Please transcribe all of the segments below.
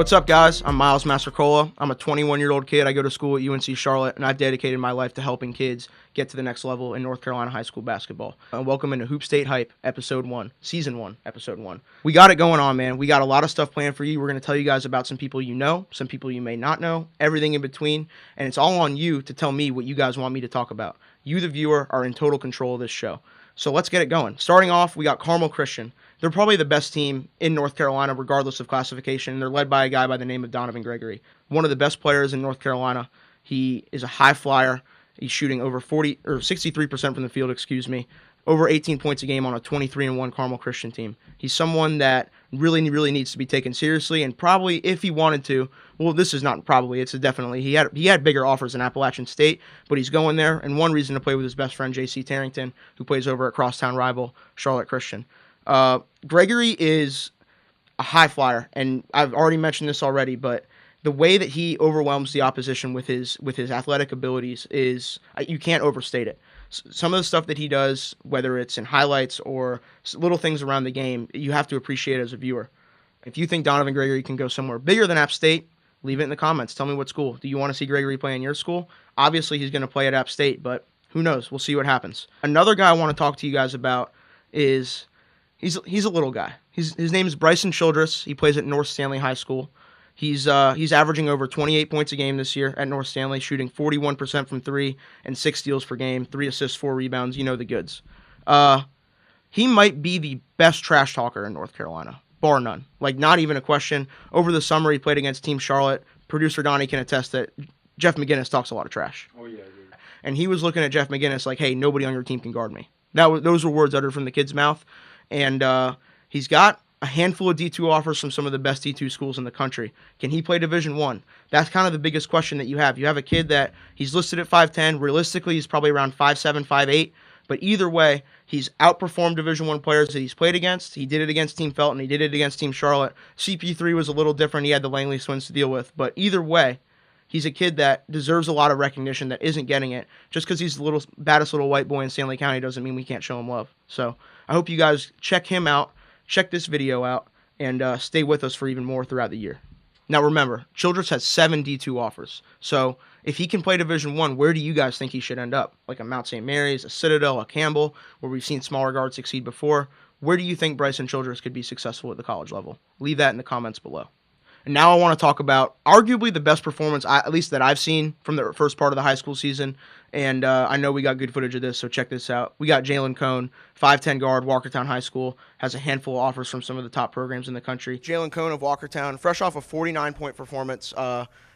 What's up, guys? I'm Miles Mastrocola. I'm a 21-year-old kid. I go to school at UNC Charlotte, and I've dedicated my life to helping kids get to the next level in North Carolina high school basketball. Welcome into Hoop State Hype, Episode 1, Season 1, Episode 1. We got it going on, man. We got a lot of stuff planned for you. We're going to tell you guys about some people you know, some people you may not know, everything in between, and it's all on you to tell me what you guys want me to talk about. You, the viewer, are in total control of this show. So let's get it going. Starting off, we got Carmel Christian. They're probably the best team in North Carolina, regardless of classification. They're led by a guy by the name of Donovan Gregory, one of the best players in North Carolina. He is a high flyer. He's shooting over 63% from the field, over 18 points a game on a 23-1 Carmel Christian team. He's someone that really needs to be taken seriously, and probably if he wanted to, well, this is not probably, it's a definitely, he had bigger offers than Appalachian State, but he's going there, and one reason to play with his best friend, J.C. Tarrington, who plays over at crosstown rival Charlotte Christian. Gregory is a high flyer, and I've already mentioned this already, but the way that he overwhelms the opposition with his athletic abilities is, you can't overstate it. Some of the stuff that he does, whether it's in highlights or little things around the game, you have to appreciate as a viewer. If you think Donovan Gregory can go somewhere bigger than App State, leave it in the comments. Tell me what school. Do you want to see Gregory play in your school? Obviously, he's going to play at App State, but who knows? We'll see what happens. Another guy I want to talk to you guys about is, he's a little guy. His name is Bryson Childress. He plays at North Stanley High School. He's averaging over 28 points a game this year at North Stanley, shooting 41% from three and 6 steals per game, 3 assists, 4 rebounds. You know the goods. He might be the best trash talker in North Carolina, bar none. Like, not even a question. Over the summer, he played against Team Charlotte. Producer Donnie can attest that Jeff McGinnis talks a lot of trash. Oh, yeah, dude. And he was looking at Jeff McGinnis like, hey, nobody on your team can guard me. Those were words uttered from the kid's mouth. And he's got a handful of D2 offers from some of the best D2 schools in the country. Can he play Division I? That's kind of the biggest question that you have. You have a kid that he's listed at 5'10". Realistically, he's probably around 5'7", 5'8". But either way, he's outperformed Division I players that he's played against. He did it against Team Felton. He did it against Team Charlotte. CP3 was a little different. He had the Langley Twins to deal with. But either way, he's a kid that deserves a lot of recognition that isn't getting it. Just because he's the baddest little white boy in Stanley County doesn't mean we can't show him love. So I hope you guys check him out. Check this video out, and stay with us for even more throughout the year. Now remember, Childress has 7 D2 offers. So if he can play Division I, where do you guys think he should end up? Like a Mount St. Mary's, a Citadel, a Campbell, where we've seen smaller guards succeed before. Where do you think Bryson Childress could be successful at the college level? Leave that in the comments below. And now I want to talk about arguably the best performance, at least that I've seen from the first part of the high school season. And I know we got good footage of this, so check this out. We got Jalen Cone, 5'10 guard, Walkertown High School, has a handful of offers from some of the top programs in the country. Jalen Cone of Walkertown, fresh off a 49-point performance.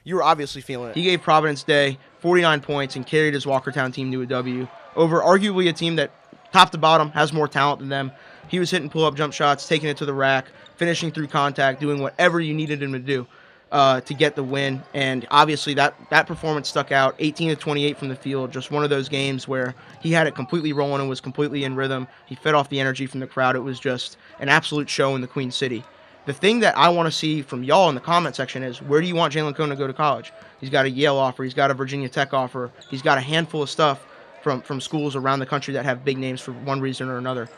You were obviously feeling it. He gave Providence Day 49 points and carried his Walkertown team to a W over arguably a team that, top to bottom, has more talent than them. He was hitting pull-up jump shots, taking it to the rack, finishing through contact, doing whatever you needed him to do to get the win. And obviously that performance stuck out, 18 to 28 from the field, just one of those games where he had it completely rolling and was completely in rhythm. He fed off the energy from the crowd. It was just an absolute show in the Queen City. The thing that I want to see from y'all in the comment section is, where do you want Jalen Cone to go to college? He's got a Yale offer. He's got a Virginia Tech offer. He's got a handful of stuff from schools around the country that have big names for one reason or another.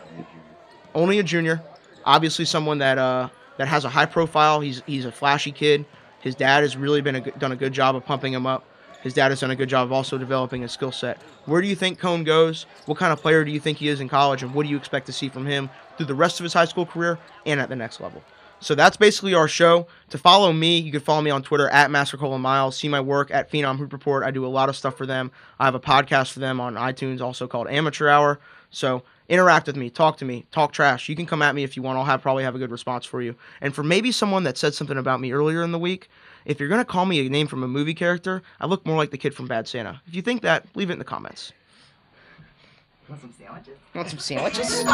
Only a junior, obviously someone that has a high profile. He's a flashy kid. His dad has really done a good job of pumping him up. His dad has done a good job of also developing his skill set. Where do you think Cone goes? What kind of player do you think he is in college, and what do you expect to see from him through the rest of his high school career and at the next level? So that's basically our show. To follow me, you can follow me on Twitter at MasterCola See my work at Phenom Hoop Report. I do a lot of stuff for them. I have a podcast for them on iTunes, also called Amateur Hour. So interact with me, talk to me, talk trash. You can come at me if you want. I'll probably have a good response for you. And for maybe someone that said something about me earlier in the week, if you're going to call me a name from a movie character, I look more like the kid from Bad Santa. If you think that, leave it in the comments. Want some sandwiches? Want some sandwiches?